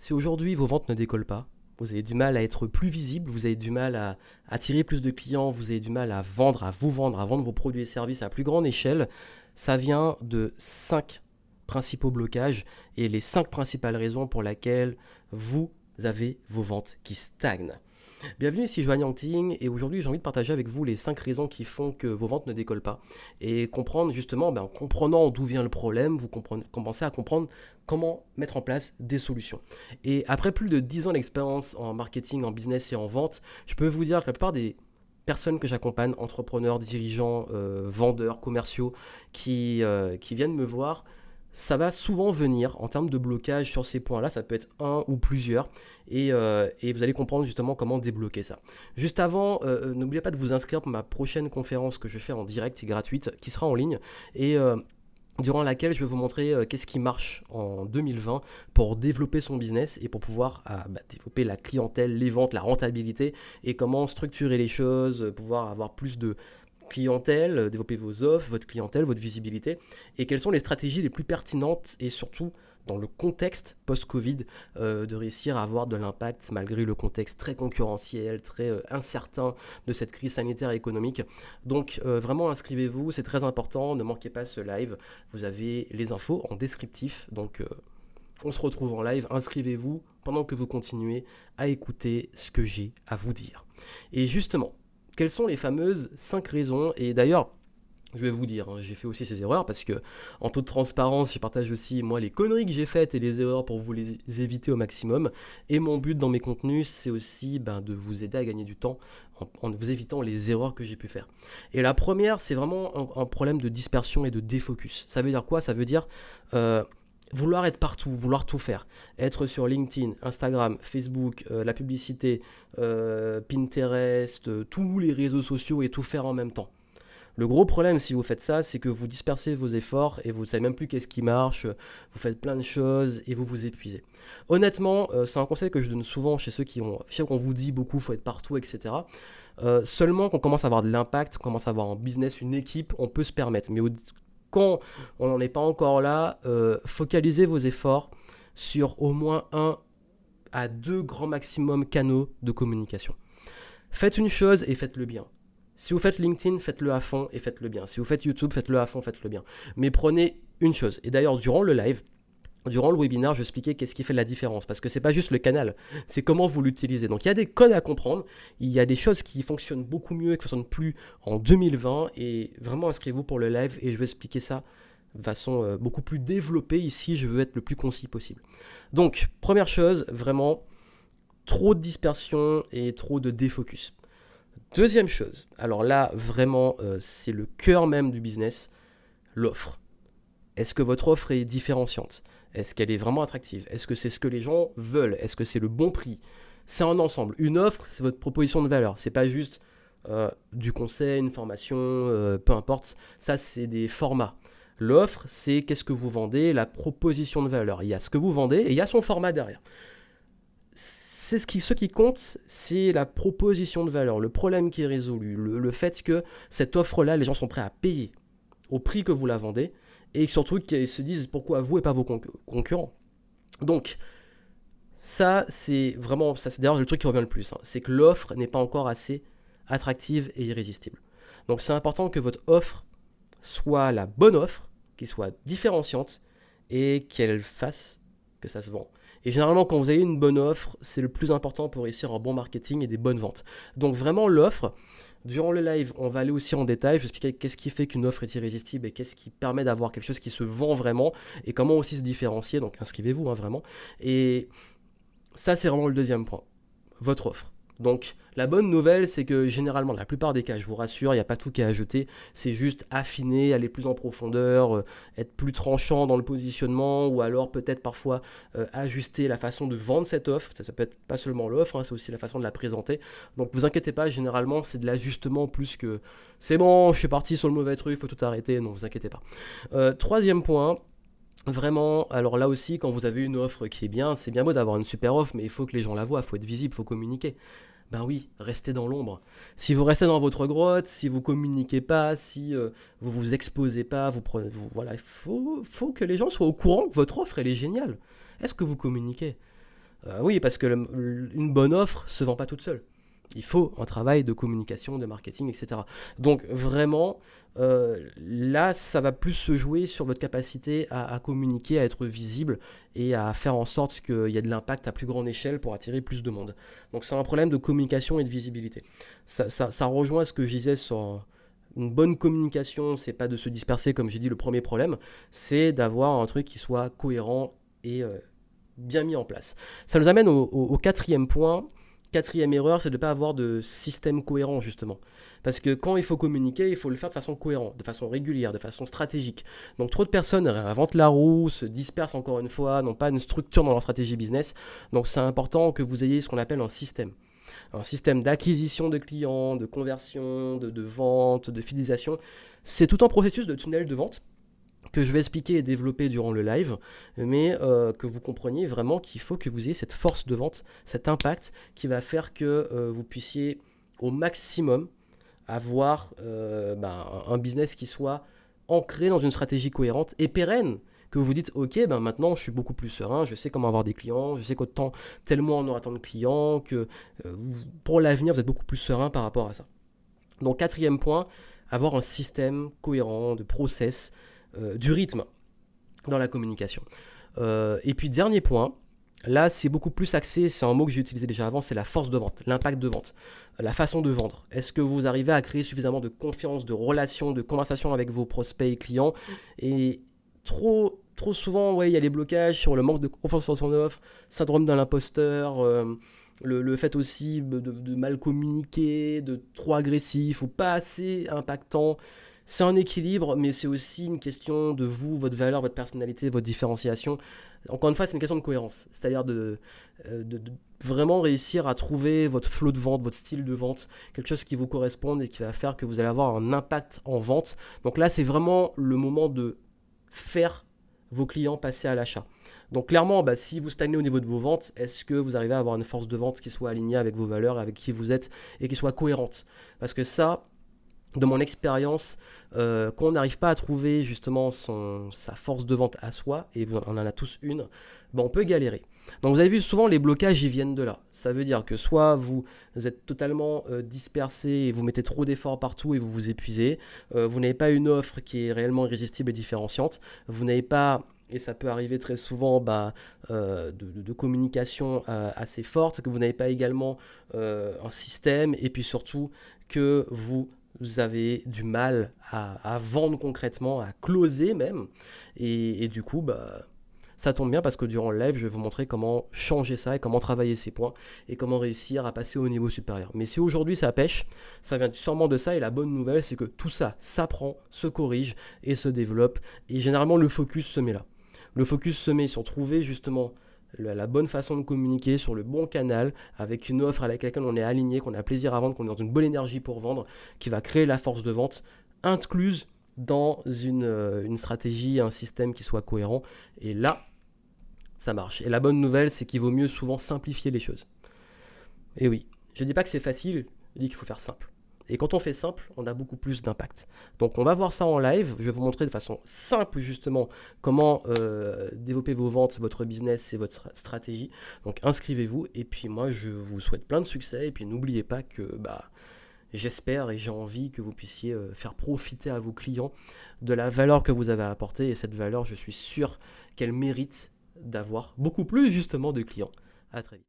Si aujourd'hui vos ventes ne décollent pas, vous avez du mal à être plus visible, vous avez du mal à attirer plus de clients, vous avez du mal à vendre, à vous vendre, à vendre vos produits et services à plus grande échelle, ça vient de 5 principaux blocages et les 5 principales raisons pour lesquelles vous avez vos ventes qui stagnent. Bienvenue ici Joanne Yangting et aujourd'hui j'ai envie de partager avec vous les 5 raisons qui font que vos ventes ne décollent pas et comprendre justement, en comprenant d'où vient le problème, vous commencez à comprendre comment mettre en place des solutions. Et après plus de 10 ans d'expérience en marketing, en business et en vente, je peux vous dire que la plupart des personnes que j'accompagne, entrepreneurs, dirigeants, vendeurs, commerciaux, qui viennent me voir, ça va souvent venir en termes de blocage sur ces points-là, ça peut être un ou plusieurs, et vous allez comprendre justement comment débloquer ça. Juste avant, n'oubliez pas de vous inscrire pour ma prochaine conférence que je fais en direct et gratuite, qui sera en ligne, et durant laquelle je vais vous montrer qu'est-ce qui marche en 2020 pour développer son business et pour pouvoir développer la clientèle, les ventes, la rentabilité, et comment structurer les choses, pouvoir avoir plus de clientèle, développer vos offres, votre clientèle, votre visibilité, et quelles sont les stratégies les plus pertinentes et surtout dans le contexte post-Covid, de réussir à avoir de l'impact malgré le contexte très concurrentiel, très incertain de cette crise sanitaire et économique. Donc vraiment inscrivez-vous, c'est très important, ne manquez pas ce live, vous avez les infos en descriptif, donc on se retrouve en live, inscrivez-vous pendant que vous continuez à écouter ce que j'ai à vous dire. Et justement, quelles sont les fameuses 5 raisons? Et d'ailleurs, je vais vous dire, j'ai fait aussi ces erreurs parce que, en toute transparence, je partage aussi moi les conneries que j'ai faites et les erreurs pour vous les éviter au maximum. Et mon but dans mes contenus, c'est aussi de vous aider à gagner du temps en vous évitant les erreurs que j'ai pu faire. Et la première, c'est vraiment un problème de dispersion et de défocus. Ça veut dire quoi? Ça veut dire vouloir être partout, vouloir tout faire. Être sur LinkedIn, Instagram, Facebook, la publicité, Pinterest, tous les réseaux sociaux et tout faire en même temps. Le gros problème si vous faites ça, c'est que vous dispersez vos efforts et vous ne savez même plus qu'est-ce qui marche, vous faites plein de choses et vous vous épuisez. Honnêtement, c'est un conseil que je donne souvent chez ceux qui ont, je sais qu'on vous dit beaucoup, il faut être partout, etc. Seulement qu'on commence à avoir de l'impact, qu'on commence à avoir un business, une équipe, on peut se permettre. Mais quand on n'en est pas encore là, focalisez vos efforts sur au moins un à deux grands maximum canaux de communication. Faites une chose et faites-le bien. Si vous faites LinkedIn, faites-le à fond et faites-le bien. Si vous faites YouTube, faites-le à fond, faites-le bien. Mais prenez une chose. Et d'ailleurs, durant le live, durant le webinaire, je vais expliquer qu'est-ce qui fait la différence. Parce que c'est pas juste le canal, c'est comment vous l'utilisez. Donc il y a des codes à comprendre. Il y a des choses qui fonctionnent beaucoup mieux et qui ne fonctionnent plus en 2020. Et vraiment, inscrivez-vous pour le live et je vais expliquer ça de façon beaucoup plus développée. Ici, je veux être le plus concis possible. Donc, première chose, vraiment, trop de dispersion et trop de défocus. Deuxième chose, alors là, vraiment, c'est le cœur même du business, l'offre. Est-ce que votre offre est différenciante? Est-ce qu'elle est vraiment attractive? Est-ce que c'est ce que les gens veulent? Est-ce que c'est le bon prix? C'est un ensemble. Une offre, c'est votre proposition de valeur. C'est pas juste du conseil, une formation, peu importe. Ça, c'est des formats. L'offre, c'est qu'est-ce que vous vendez, la proposition de valeur. Il y a ce que vous vendez et il y a son format derrière. Ce qui compte, c'est la proposition de valeur, le problème qui est résolu, le fait que cette offre-là, les gens sont prêts à payer au prix que vous la vendez et surtout qu'ils se disent pourquoi vous et pas vos concurrents. Donc, ça, c'est d'ailleurs le truc qui revient le plus, c'est que l'offre n'est pas encore assez attractive et irrésistible. Donc, c'est important que votre offre soit la bonne offre, qui soit différenciante et qu'elle fasse que ça se vend. Et généralement, quand vous avez une bonne offre, c'est le plus important pour réussir un bon marketing et des bonnes ventes. Donc vraiment, l'offre, durant le live, on va aller aussi en détail. Je vais expliquer qu'est-ce qui fait qu'une offre est irrésistible et qu'est-ce qui permet d'avoir quelque chose qui se vend vraiment et comment aussi se différencier. Donc inscrivez-vous vraiment. Et ça, c'est vraiment le deuxième point. Votre offre. Donc, la bonne nouvelle, c'est que généralement, dans la plupart des cas, je vous rassure, il n'y a pas tout qui est à jeter. C'est juste affiner, aller plus en profondeur, être plus tranchant dans le positionnement ou alors peut-être parfois ajuster la façon de vendre cette offre. Ça peut être pas seulement l'offre, c'est aussi la façon de la présenter. Donc, vous inquiétez pas, généralement, c'est de l'ajustement plus que c'est bon, je suis parti sur le mauvais truc, il faut tout arrêter. Non, vous inquiétez pas. Troisième point. Vraiment, alors là aussi, quand vous avez une offre qui est bien, c'est bien beau d'avoir une super offre, mais il faut que les gens la voient, il faut être visible, il faut communiquer. Ben oui, restez dans l'ombre. Si vous restez dans votre grotte, si vous communiquez pas, si vous vous exposez pas, voilà, il faut que les gens soient au courant que votre offre elle est géniale. Est-ce que vous communiquez? Oui, parce que une bonne offre se vend pas toute seule. Il faut un travail de communication, de marketing, etc. Donc vraiment, là, ça va plus se jouer sur votre capacité à communiquer, à être visible et à faire en sorte qu'il y ait de l'impact à plus grande échelle pour attirer plus de monde. Donc c'est un problème de communication et de visibilité. Ça rejoint ce que je disais sur une bonne communication, c'est pas de se disperser comme j'ai dit le premier problème, c'est d'avoir un truc qui soit cohérent et bien mis en place. Ça nous amène au quatrième point. Quatrième erreur, c'est de ne pas avoir de système cohérent, justement. Parce que quand il faut communiquer, il faut le faire de façon cohérente, de façon régulière, de façon stratégique. Donc trop de personnes réinventent la roue, se dispersent encore une fois, n'ont pas une structure dans leur stratégie business. Donc c'est important que vous ayez ce qu'on appelle un système. Un système d'acquisition de clients, de conversion, de vente, de fidélisation. C'est tout un processus de tunnel de vente que je vais expliquer et développer durant le live, mais que vous compreniez vraiment qu'il faut que vous ayez cette force de vente, cet impact qui va faire que vous puissiez au maximum avoir un business qui soit ancré dans une stratégie cohérente et pérenne, que vous vous dites, ok, maintenant je suis beaucoup plus serein, je sais comment avoir des clients, je sais qu'autant tel mois on aura tant de clients, que pour l'avenir vous êtes beaucoup plus serein par rapport à ça. Donc quatrième point, avoir un système cohérent de process, du rythme dans la communication. Et puis dernier point, là c'est beaucoup plus axé, c'est un mot que j'ai utilisé déjà avant, c'est la force de vente, l'impact de vente, la façon de vendre. Est-ce que vous arrivez à créer suffisamment de confiance, de relations, de conversations avec vos prospects et clients? Et trop souvent, ouais, il y a les blocages sur le manque de confiance en son offre, syndrome de l'imposteur, le fait aussi de mal communiquer, de trop agressif ou pas assez impactant. C'est un équilibre, mais c'est aussi une question de vous, votre valeur, votre personnalité, votre différenciation. Encore une fois, c'est une question de cohérence. C'est-à-dire de vraiment réussir à trouver votre flow de vente, votre style de vente, quelque chose qui vous corresponde et qui va faire que vous allez avoir un impact en vente. Donc là, c'est vraiment le moment de faire vos clients passer à l'achat. Donc clairement, si vous stagnez au niveau de vos ventes, est-ce que vous arrivez à avoir une force de vente qui soit alignée avec vos valeurs, avec qui vous êtes et qui soit cohérente? Parce que ça, de mon expérience, quand on n'arrive pas à trouver justement sa force de vente à soi, et on en a tous une, on peut galérer. Donc vous avez vu, souvent les blocages, ils viennent de là. Ça veut dire que soit vous êtes totalement dispersé et vous mettez trop d'efforts partout et vous vous épuisez, vous n'avez pas une offre qui est réellement irrésistible et différenciante, vous n'avez pas, et ça peut arriver très souvent, de communication assez forte, que vous n'avez pas également un système, et puis surtout que vous avez du mal à vendre concrètement, à closer même, et du coup, ça tombe bien parce que durant le live, je vais vous montrer comment changer ça et comment travailler ces points et comment réussir à passer au niveau supérieur. Mais si aujourd'hui ça pêche, ça vient sûrement de ça, et la bonne nouvelle, c'est que tout ça s'apprend, se corrige et se développe, et généralement le focus se met là. Le focus se met sur trouver justement la bonne façon de communiquer, sur le bon canal, avec une offre à laquelle on est aligné, qu'on a plaisir à vendre, qu'on est dans une bonne énergie pour vendre, qui va créer la force de vente incluse dans une stratégie, un système qui soit cohérent. Et là, ça marche. Et la bonne nouvelle, c'est qu'il vaut mieux souvent simplifier les choses. Et oui, je ne dis pas que c'est facile, je dis qu'il faut faire simple. Et quand on fait simple, on a beaucoup plus d'impact. Donc on va voir ça en live. Je vais vous montrer de façon simple justement comment développer vos ventes, votre business et votre stratégie. Donc inscrivez-vous, et puis moi je vous souhaite plein de succès. Et puis n'oubliez pas que j'espère et j'ai envie que vous puissiez faire profiter à vos clients de la valeur que vous avez apportée. Et cette valeur, je suis sûr qu'elle mérite d'avoir beaucoup plus justement de clients. À très vite.